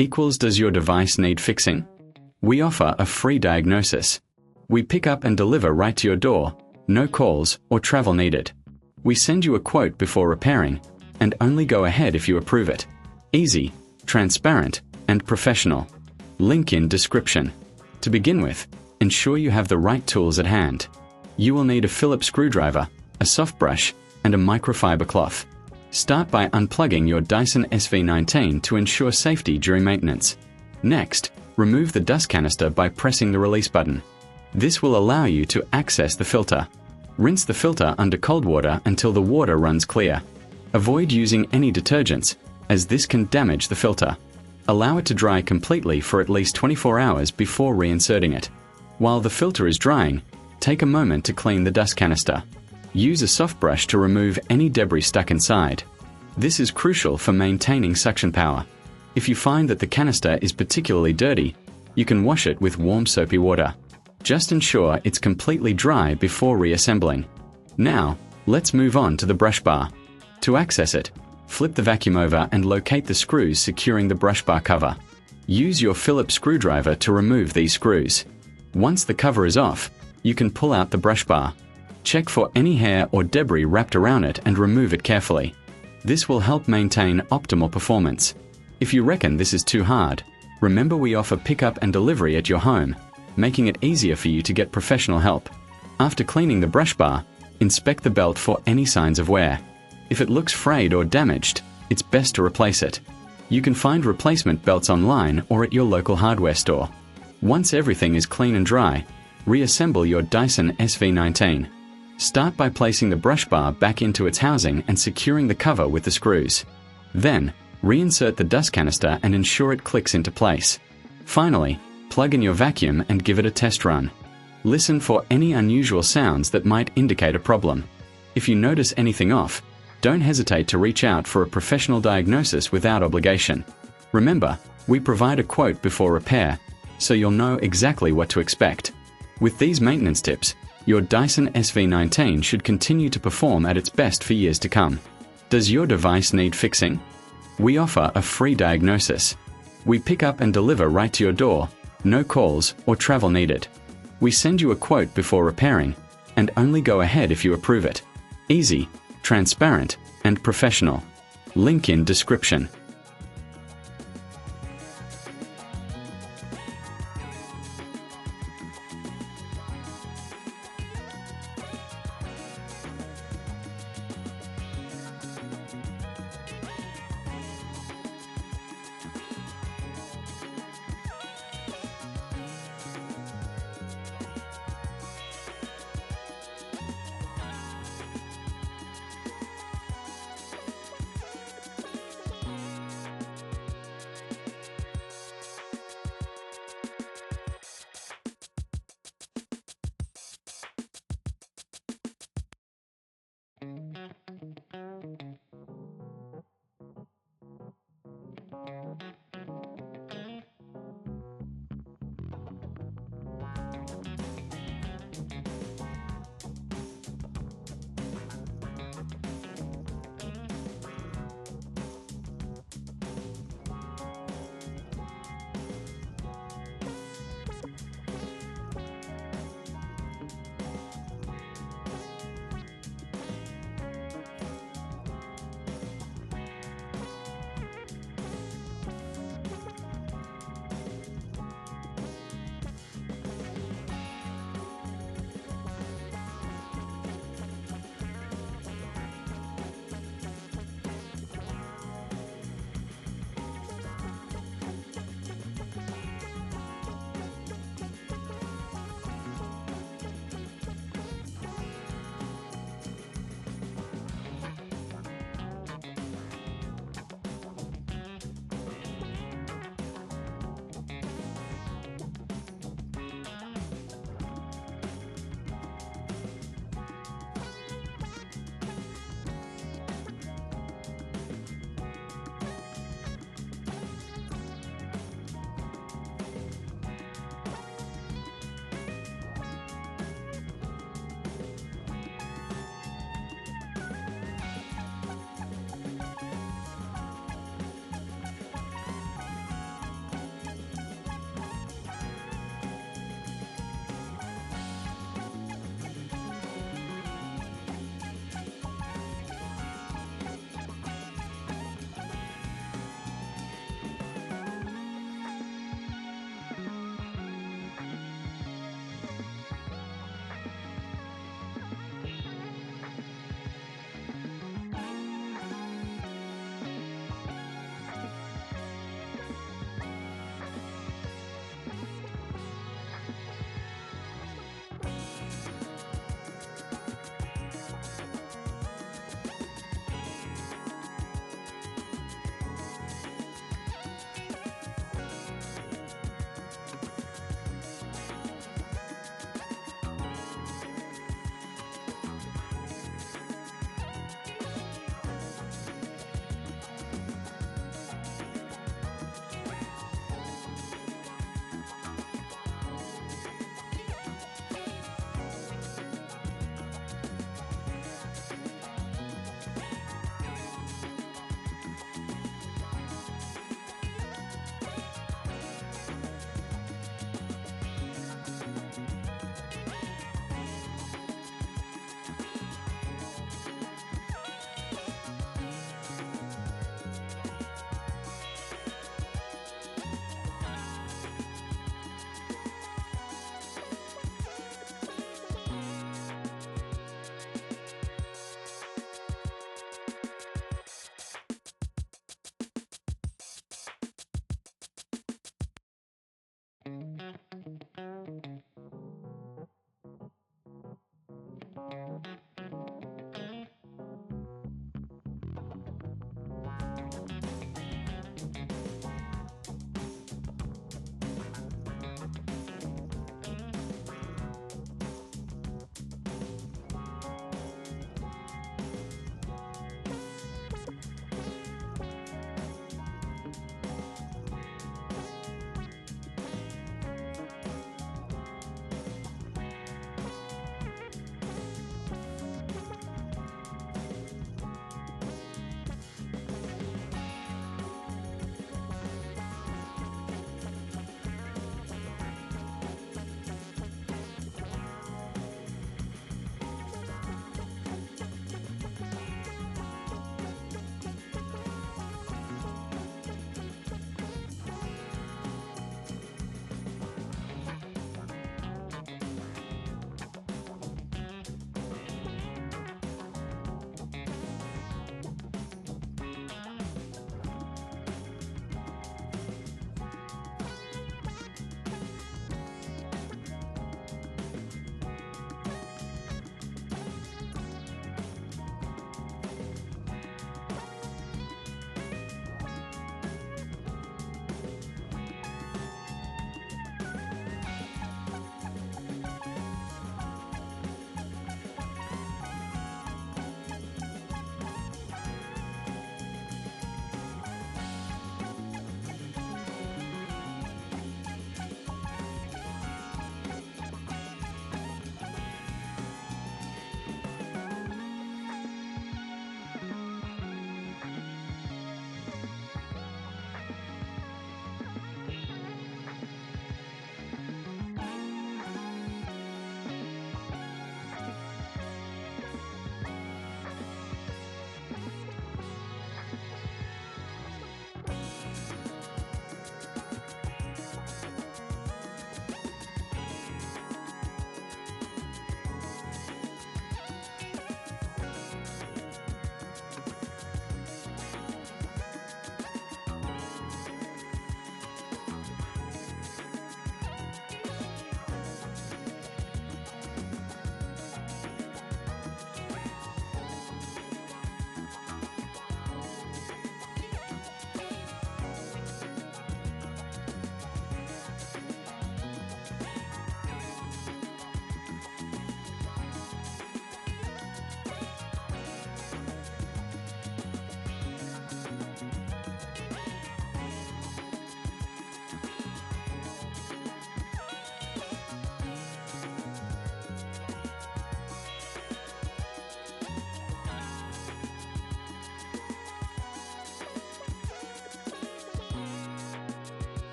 equals does your device need fixing? We offer a free diagnosis. We pick up and deliver right to your door, no calls or travel needed. We send you a quote before repairing, and only go ahead if you approve it. Easy, transparent, and professional. Link in description. To begin with, ensure you have the right tools at hand. You will need a Phillips screwdriver, a soft brush, and a microfiber cloth. Start by unplugging your Dyson SV19 to ensure safety during maintenance. Next, remove the dust canister by pressing the release button. This will allow you to access the filter. Rinse the filter under cold water until the water runs clear. Avoid using any detergents, as this can damage the filter. Allow it to dry completely for at least 24 hours before reinserting it. While the filter is drying, take a moment to clean the dust canister. Use a soft brush to remove any debris stuck inside. This is crucial for maintaining suction power. If you find that the canister is particularly dirty, you can wash it with warm soapy water. Just ensure it's completely dry before reassembling. Now, let's move on to the brush bar. To access it, flip the vacuum over and locate the screws securing the brush bar cover. Use your Phillips screwdriver to remove these screws. Once the cover is off, you can pull out the brush bar. Check for any hair or debris wrapped around it and remove it carefully. This will help maintain optimal performance. If you reckon this is too hard, remember we offer pickup and delivery at your home, making it easier for you to get professional help. After cleaning the brush bar, inspect the belt for any signs of wear. If it looks frayed or damaged, it's best to replace it. You can find replacement belts online or at your local hardware store. Once everything is clean and dry, reassemble your Dyson SV19. Start by placing the brush bar back into its housing and securing the cover with the screws. Then, reinsert the dust canister and ensure it clicks into place. Finally, plug in your vacuum and give it a test run. Listen for any unusual sounds that might indicate a problem. If you notice anything off, don't hesitate to reach out for a professional diagnosis without obligation. Remember, we provide a quote before repair, so you'll know exactly what to expect. With these maintenance tips, your Dyson SV19 should continue to perform at its best for years to come. Does your device need fixing? We offer a free diagnosis. We pick up and deliver right to your door, no calls or travel needed. We send you a quote before repairing, and only go ahead if you approve it. Easy, transparent, and professional. Link in description.